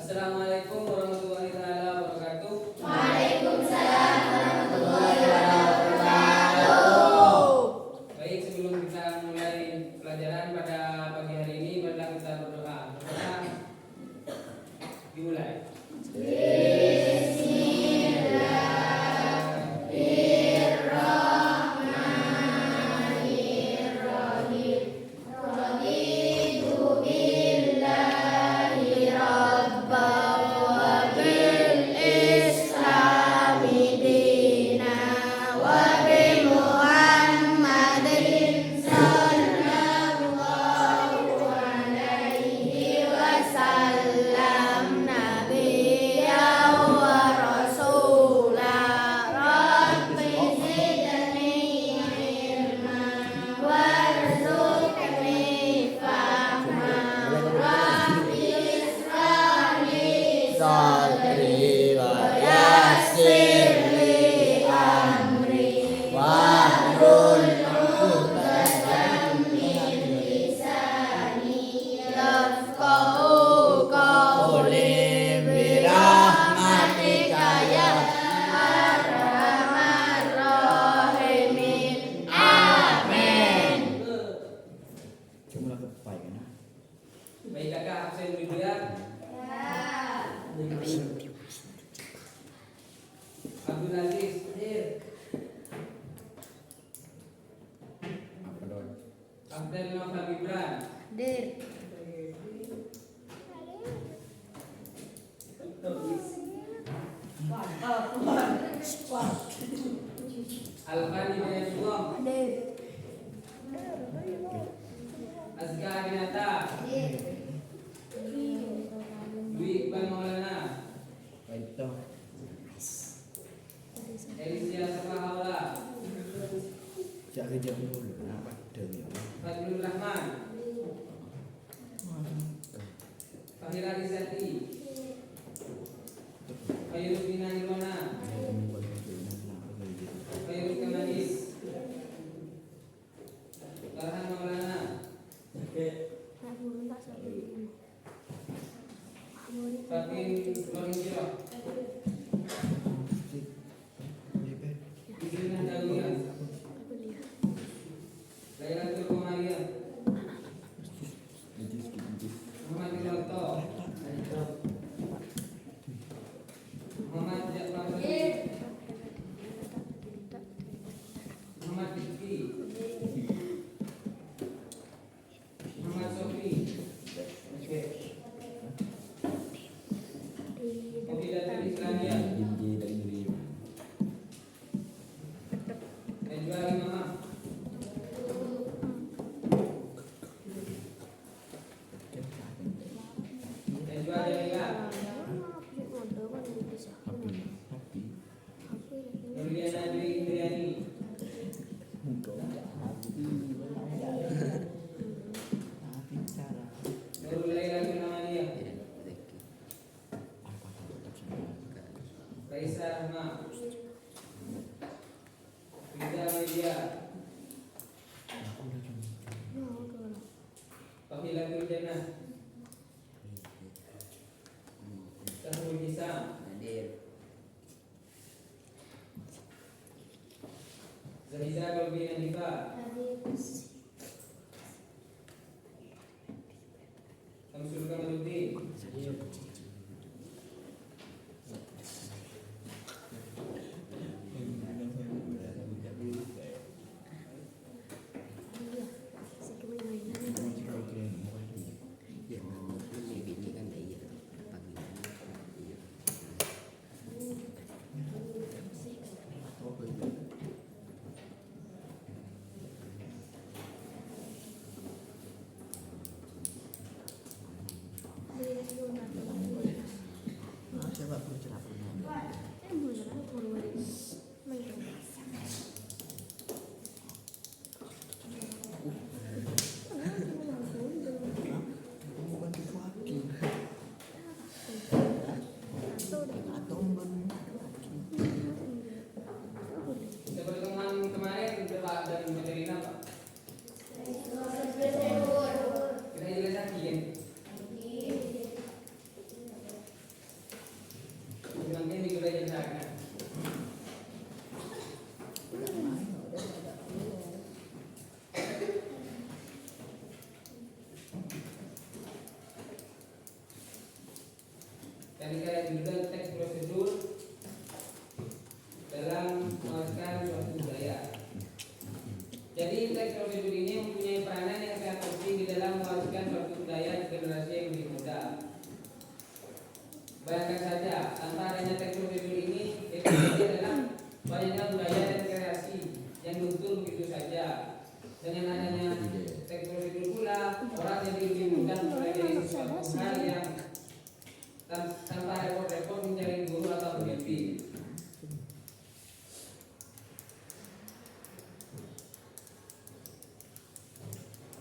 Assalamualaikum warahmatullahi taala wabarakatuh. Waalaikumsalam warahmatullahi wabarakatuh. Baik, sebelum kita mulai pelajaran pada pagi hari ini, marilah kita berdoa. Berdoa dimulai. Baik kakak, absen dulu ya. Abdul Aziz, Abdul Nova Gibran, Alvan Hidayatullah, Azka Aminata, Dwi Iqbal Maulana, Elisia Safahaula, Fadlur Rahman, Fahira Rizati, Khairuddin Nirwana, Khairul Kamadis, Farhan Maulana, Fatin Lorinjiro, Izina Daluya, Lailatul Qamariah, Muhammad Wiloto, Muhammad Jafar Sadiq, Muhammad Rizki, Muhammad Sofi, Wabillatul Islamiyah, Najwa Imamah, Najwa Jamila, Nurliana Dwi Indriani, Nurul Lailatul Amaliyah, Raisa Rahma, Rida Media, Fahilatul Jannah, Sahrul Hisam, Zahiza Golbi Nadifa, Samsul Kamaluddin, Tadi kayak juga teks prosedur dalam mewariskan suatu budaya. Jadi teks prosedur ini mempunyai peranan yang sangat penting di dalam mewariskan suatu budaya di generasi yang lebih muda. Bayangkan saja, tanpa adanya teks prosedur ini, itu adalah banyaknya budaya dan kreasi yang luntur begitu saja. Dengan adanya teks prosedur pula, orang jadi lebih mudah mempelajari sesuatu hal yang tanpa repot-repot mencari guru atau pembimbing.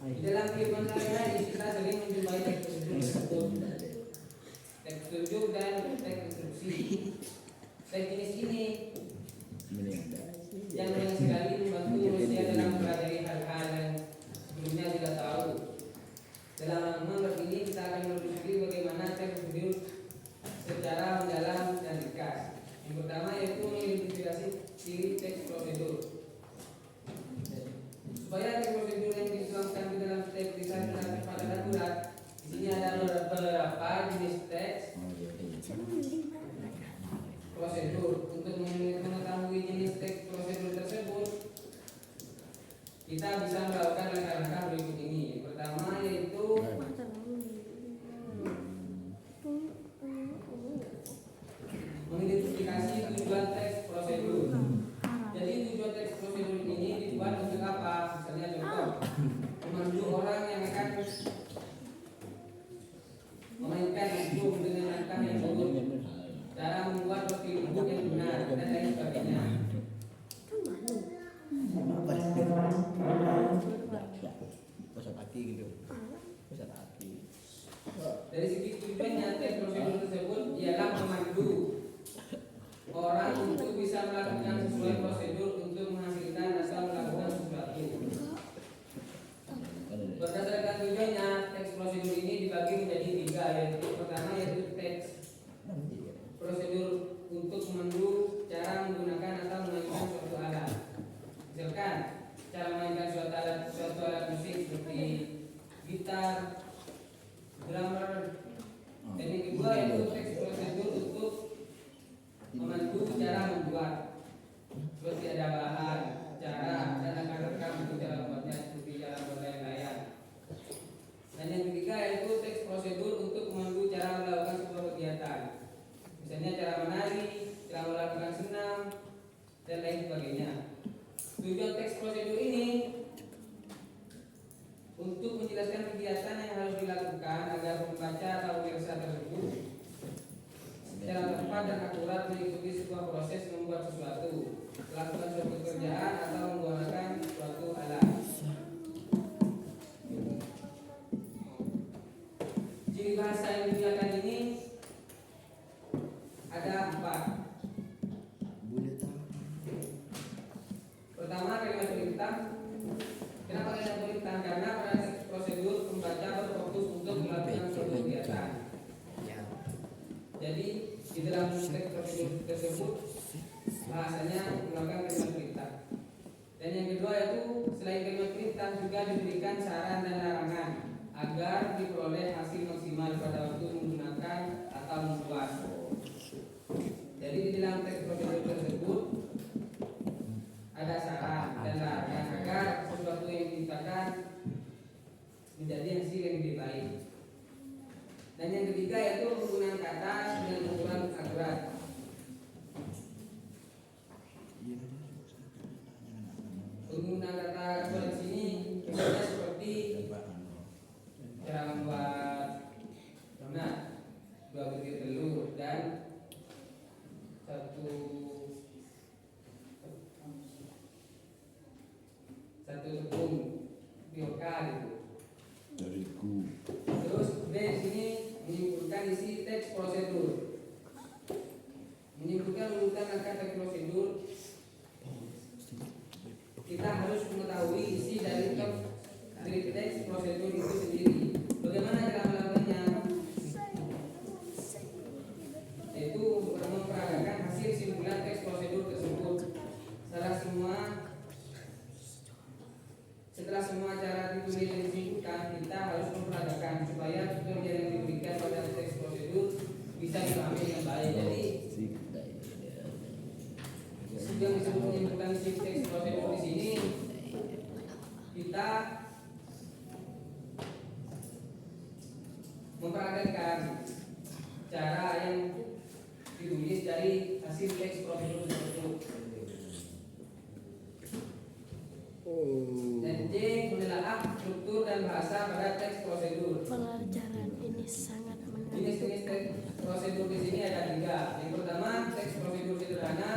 Di dalam kehidupan sehari-hari kita sering menjumpai teks prosedur tersebut, teks tunjuk dan teks instruksi. Teks jenis ini yang banyak sekali membantu manusia dalam mempelajari hal-hal yang sebelumnya tidak tahu. Dalam rangkuman ini kita akan menelusuri bagaimana teks prosedur secara mendalam dan ringkas. Yang pertama yaitu mengidentifikasi ciri teks prosedur. Supaya teks prosedur yang dituangkan di dalam teks bisa terdapat pada darurat, di sini ada beberapa jenis teks prosedur. Untuk mengetahui jenis teks prosedur tersebut, kita bisa melakukan langkah-langkah berikut ini. Yang pertama yaitu mengidentifikasi tujuan teks prosedur. Jadi tujuan teks prosedur ini dibuat untuk apa? Misalnya contoh, memandu orang yang akan memainkan hukum dengan langkah yang bagus, cara membuat wakil hukum yang benar dan lain sebagainya. Dari segi tujuannya teks prosedur tersebut ialah memandu orang untuk bisa melakukan sesuai prosedur untuk menghasilkan atau melakukan sesuatu. Berdasarkan tujuannya, teks prosedur ini dibagi menjadi tiga, yaitu pertama yaitu teks prosedur untuk memandu cara menggunakan atau memainkan suatu alat. Misalkan cara memainkan suatu alat musik seperti gitar, drummer. Dan yang kedua yaitu teks prosedur untuk memandu cara membuat, seperti ada bahan, cara dan akan rekam untuk cara membuatnya, seperti cara membuat layar. Dan yang ketiga yaitu teks prosedur untuk memandu cara melakukan sebuah kegiatan, misalnya cara menari, cara melakukan senam dan lain sebagainya. Tujuan teks prosedur ini untuk menjelaskan kegiatan yang harus dilakukan agar pembaca atau pemirsa tersebut secara tepat dan akurat mengikuti sebuah proses membuat sesuatu, melakukan suatu pekerjaan atau menggunakan suatu alat. Ciri bahasa yang digunakan ini ada 4. Pertama, kalimat perintah. Kenapa kalimat perintah? Karena pada teks prosedur pembaca berfokus untuk melakukan suatu kegiatan. Jadi di dalam teks prosedur tersebut bahasanya menggunakan kalimat perintah. Dan yang kedua yaitu selain kalimat perintah juga diberikan saran dan larangan agar diperoleh hasil maksimal pada waktu menggunakan atau membuat. Jadi di dalam teks prosedur tersebut ada saran dan larangan agar sesuatu yang diciptakan menjadi hasil yang lebih baik. Dan yang ketiga yaitu penggunaan kata dengan ukuran akurat. Penggunaan kata akurat di sini misalnya seperti cara membuat donat, 2 butir telur dan 1 tepung bioka gitu. Terus B di sini menyimpulkan isi teks prosedur. Menyimpulkan urutan angka teks prosedur, kita harus mengetahui isi dari teks prosedur itu sendiri. Bagaimana cara melakukannya? Yaitu memperagakan hasil simpulan teks prosedur tersebut. Setelah semua cara ditulis dan disimpulkan, kita harus memperagakan supaya tujuan yang diberikan pada teks prosedur bisa dipahami mempraktekkan cara yang ditulis dari hasil teks prosedur tersebut. Dan C. Menelaah struktur dan bahasa pada teks prosedur. Pelajaran ini sangat menarik. Jenis-jenis teks prosedur di sini ada 3. Yang pertama teks prosedur sederhana,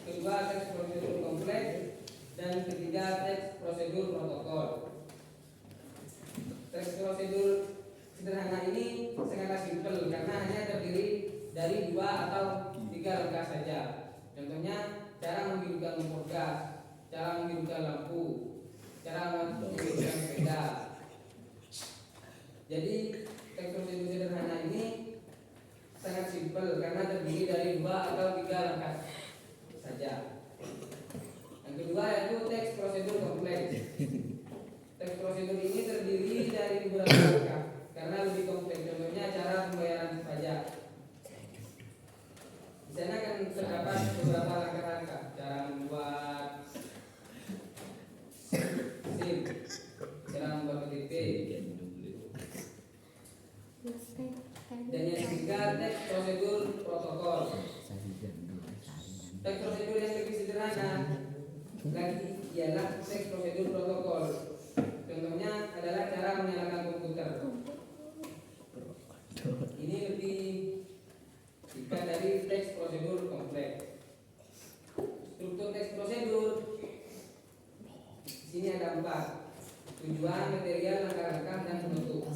kedua teks prosedur kompleks, dan ketiga teks prosedur protokol. Teks prosedur sederhana ini sangatlah simpel karena hanya terdiri dari 2 atau 3 langkah saja. Contohnya cara menghidupkan kompor gas, cara menghidupkan lampu, cara menghidupkan sepeda. Jadi teks prosedur sederhana ini sangat simpel karena terdiri dari 2 atau 3 langkah saja. Yang kedua yaitu teks prosedur kompleks. Teks prosedur ini terdiri dari beberapa langkah karena lebih kompleks. Contohnya cara pembayaran pajak. Di sana akan terdapat beberapa langkah-langkah, cara membuat SIM, cara membuat KTP. Dan yang ketiga teks prosedur protokol. Teks prosedur yang lebih sederhana lagi ialah teks prosedur protokol. Contohnya adalah cara menyalakan komputer. Ini lebih singkat dari teks prosedur kompleks. Struktur teks prosedur di sini ada 4. Tujuan, material, langkah-langkah, dan penutup.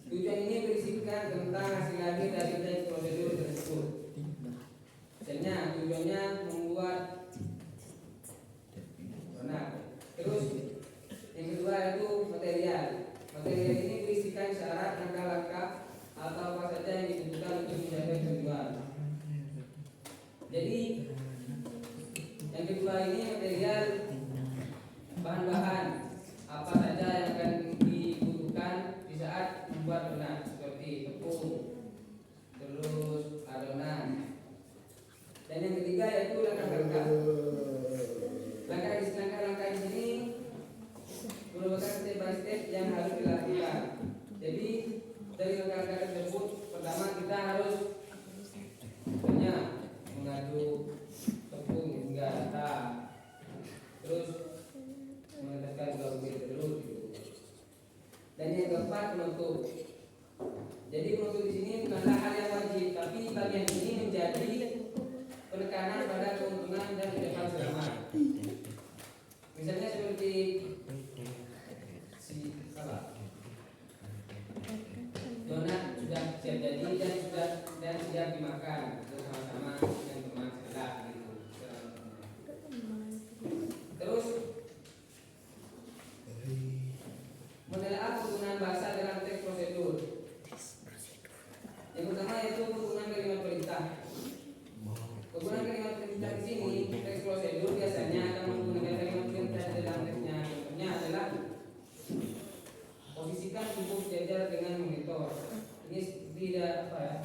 Tujuan ini berisikan tentang hasil akhir dari teks prosedur tersebut. Misalnya tujuannya membuat benar. Terus yang kedua itu material. Material ini berisikan syarat, langkah-langkah atau apa saja yang dibutuhkan untuk mencapai tujuan. Jadi yang kedua ini material, bahan-bahan apa saja yang akan dibutuhkan di saat membuat donat, seperti tepung, terus adonan. Dan yang ketiga yaitu langkah-langkah. Langkah-langkah di sini merupakan step by step yang harus dilakukan. Jadi dari langkah-langkah tersebut, pertama kita harus mengaduk tepung hingga rata, terus meneteskan gula telur. Dan yang keempat penutup. Jadi penutup di sini bukanlah hal yang wajib, tapi bagian ini menjadi penekanan pada keuntungan dan ucapan selamat. Misalnya seperti donat sudah siap jadi dan siap dimakan bersama-sama dengan teman sebelah gitu. Terus menelaah penggunaan bahasa dalam teks prosedur. Yang pertama yaitu penggunaan kalimat perintah. Penggunaan kalimat perintah di sini teks prosedur biasanya akan menggunakan kalimat perintah dalam teksnya. Contohnya adalah posisikan tubuh sejajar dengan monitor. Ini tidak apa ya?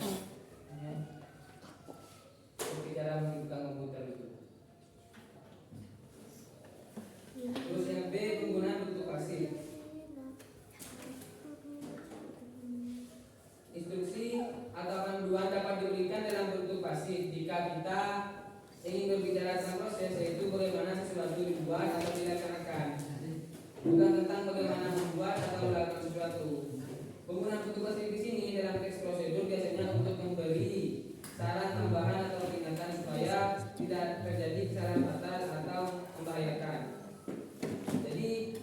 Seperti cara menghidupkan komputer itu. Terus yang B, penggunaan bentuk pasif. Instruksi atau panduan dapat diberikan dalam bentuk pasif jika kita ingin berbicara tentang proses, yaitu bagaimana sesuatu dibuat atau dilaksanakan, bukan tentang bagaimana membuat atau melakukan sesuatu. Penggunaan bentuk pasif di sini dalam teks prosedur biasanya untuk memberi saran tambahan atau peringatan supaya tidak terjadi kesalahan fatal atau membahayakan. Jadi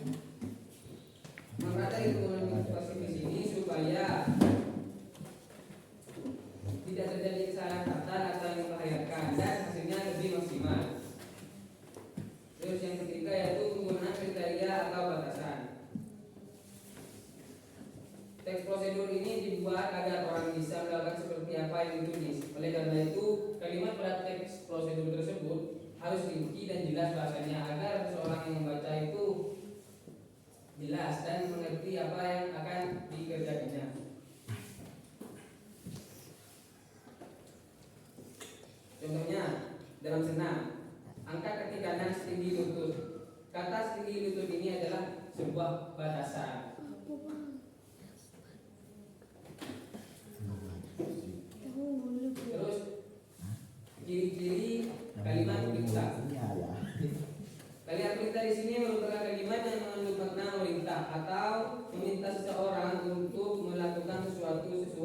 mempelajari penggunaan bentuk pasif di sini supaya tidak terjadi kesalahan fatal atau yang membahayakan dan hasilnya lebih maksimal. Terus yang ketiga yaitu penggunaan kriteria atau batasan. Teks prosedur ini dibuat agar orang bisa melakukan seperti apa yang ditulis. Oleh karena itu, kalimat pada teks prosedur tersebut harus rinci dan jelas bahasanya agar seseorang yang membaca itu jelas dan mengerti apa yang akan dikerjakannya. Contohnya dalam senam, angkat kaki kanan setinggi lutut. Kata setinggi lutut ini adalah sebuah batasan.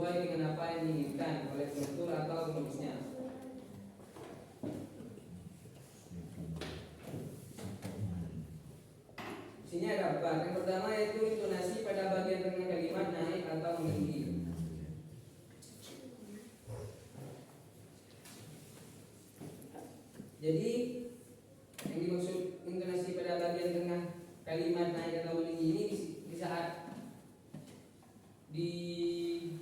sesuai dengan apa yang diinginkan oleh penutur atau penulisnya. Sini ada empat. Yang pertama yaitu intonasi pada bagian tengah kalimat naik atau meninggi. Jadi yang dimaksud intonasi pada bagian tengah kalimat naik atau meninggi ini di saat di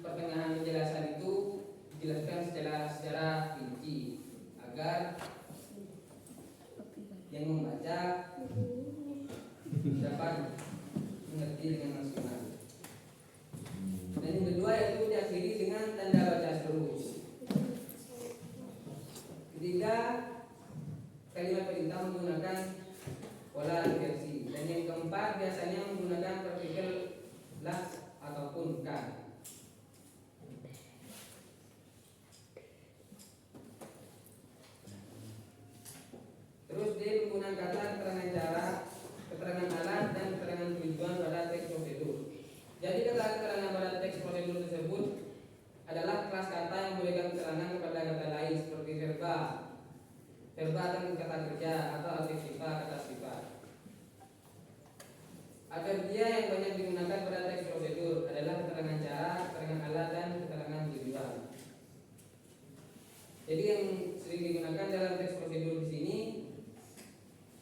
pertengahan penjelasan itu dijelaskan secara rinci agar yang membaca dapat mengerti dengan maksimal. Dan yang kedua yaitu diakhiri dengan tanda baca terus. Ketiga, kalimat perintah menggunakan pola inversi. Dan yang keempat biasanya menggunakan partikel lah ataupun kan. Terus D penggunaan kata keterangan cara, keterangan alat dan keterangan tujuan pada teks prosedur. Jadi keterangan pada teks prosedur tersebut adalah kelas kata yang memberikan keterangan kepada kata lain seperti verba dan kata kerja atau adjektiva kata sifat. Adverbial yang banyak digunakan pada teks prosedur adalah keterangan cara, keterangan alat dan keterangan tujuan. Jadi yang sering digunakan dalam teks prosedur di sini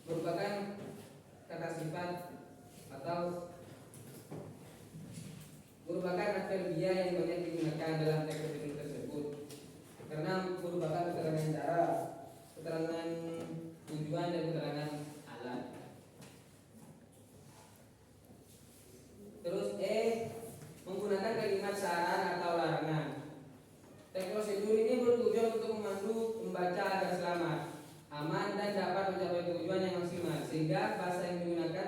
merupakan kata sifat atau merupakan adverbial yang banyak digunakan dalam teks prosedur tersebut karena merupakan keterangan cara, keterangan tujuan dan keterangan alat. Terus E menggunakan kalimat saran atau larangan. Teks prosedur ini bertujuan untuk memandu membaca agar selamat, aman dan dapat mencapai tujuan yang maksimal. Sehingga bahasa yang digunakan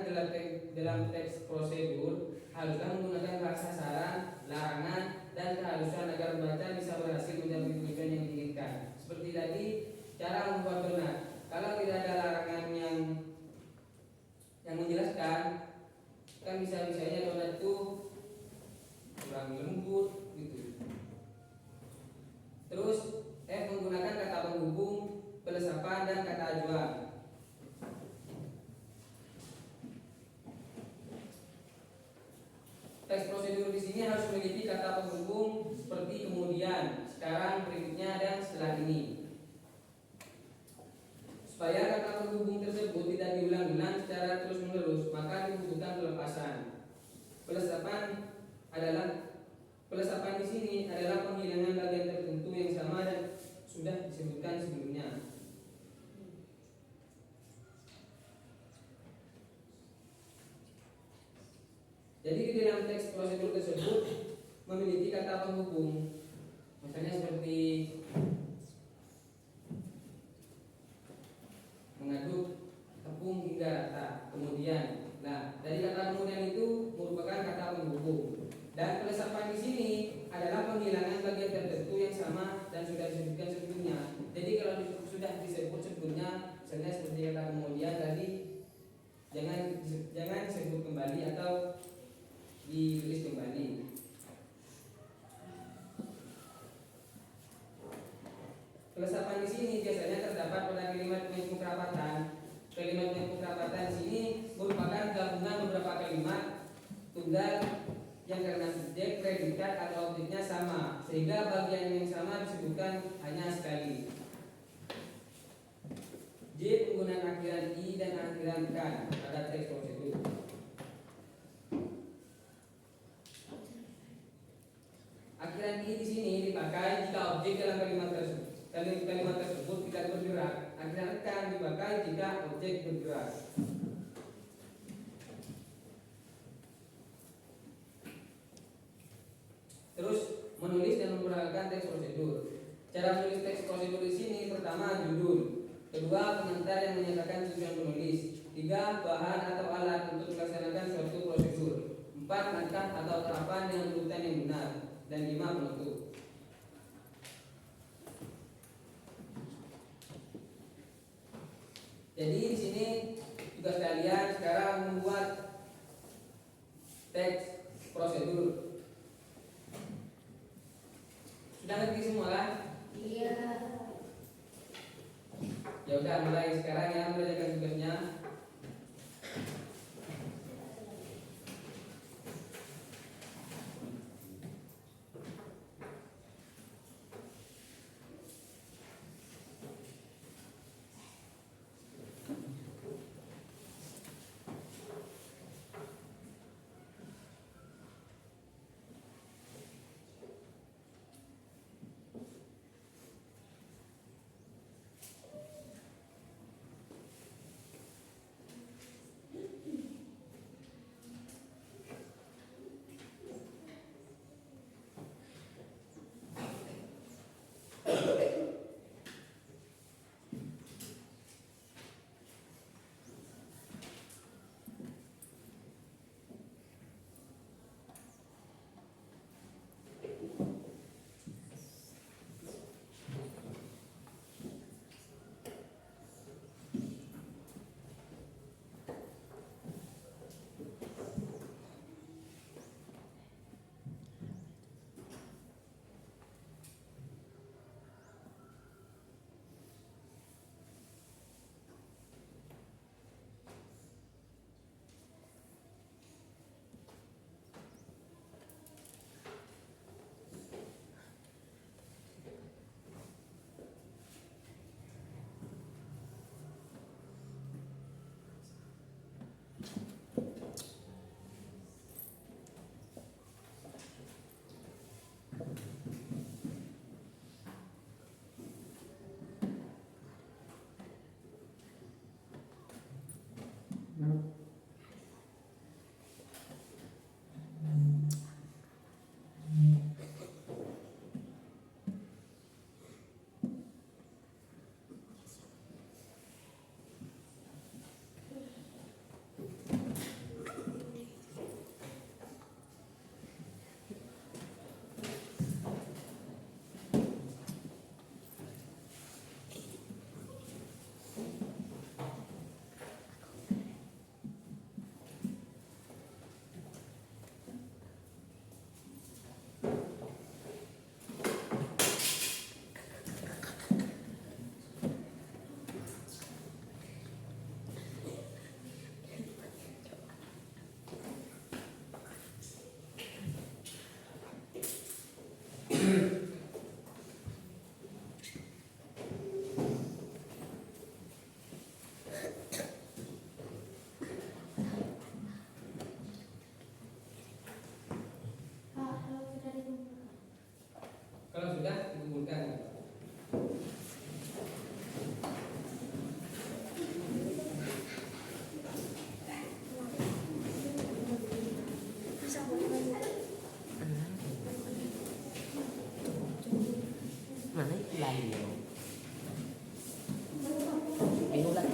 dalam teks prosedur haruslah menggunakan bahasa saran, larangan dan keharusan agar pembaca bisa berhasil mencapai tujuan yang diinginkan. Seperti tadi cara membuat donat. Kalau tidak ada larangan yang menjelaskan, kan bisa-bisanya donat itu kurang lembut gitu. Terus F menggunakan kata penghubung, pelesapan dan kata ajuan. Teks prosedur di sini harus memiliki kata penghubung seperti kemudian, sekarang, berikutnya dan setelah ini. Supaya kata penghubung tersebut tidak diulang-ulang secara terus-menerus, maka dibutuhkan pelepasan. Pelesapan di sini adalah penghilangan bagian tertentu yang sama dan sudah disebutkan sebelumnya. Jadi di dalam teks prosedur tersebut memiliki kata penghubung, misalnya seperti mengaduk tepung hingga rata. Kemudian, nah dari kata kemudian itu merupakan kata penghubung. Dan pelesapan di sini adalah penghilangan bagian tertentu yang sama dan sudah disebutkan sebelumnya. Jadi kalau sudah disebut sebelumnya, misalnya seperti kata kemudian tadi, jangan disebut kembali atau ditulis kembali. Pelesapan di sini biasanya terdapat pada kalimat pengerapatan. Kalimat pengerapatan di sini merupakan gabungan beberapa kalimat tunggal yang karena subjek, predikat atau objeknya sama, sehingga bagian yang sama disebutkan hanya sekali. J penggunaan akhiran I dan akhiran kan pada teks prosedur. Akhiran I di sini dipakai jika objek dalam kalimat tersebut tidak bergerak. Akhiran kan dipakai jika objek bergerak. Terus menulis dan memperhatikan teks prosedur. Cara menulis teks prosedur di sini pertama judul, kedua pengantar yang menyatakan tujuan penulis, tiga bahan atau alat untuk melaksanakan suatu prosedur, empat langkah atau tahapan dengan urutan yang benar, dan lima penutup. Jadi di sini tugas kalian sekarang membuat teks prosedur. Sudah ngerti semua kan? Iya. Ya udah mulai sekarang ya mengerjakan tugasnya. Kalau sudah dikumpulkan. Mana itu lagi ya? Binulat.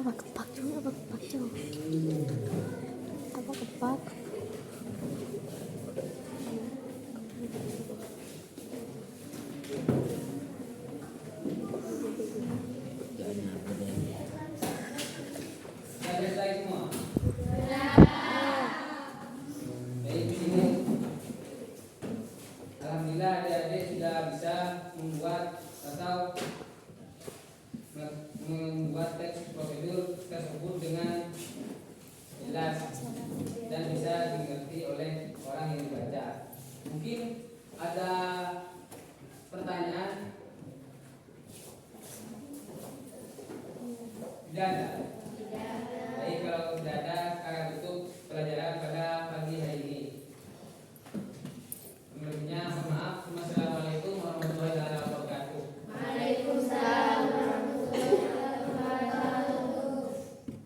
Apa kepak juga? Apa kepak juga? Apa kepak? Jangan apa deh. Sudah selesai semua. Baik, di sini alhamdulillah adik-adik sudah bisa membuat atau membuat teks prosedur tersebut dengan jelas dan bisa dimengerti oleh orang yang dibaca.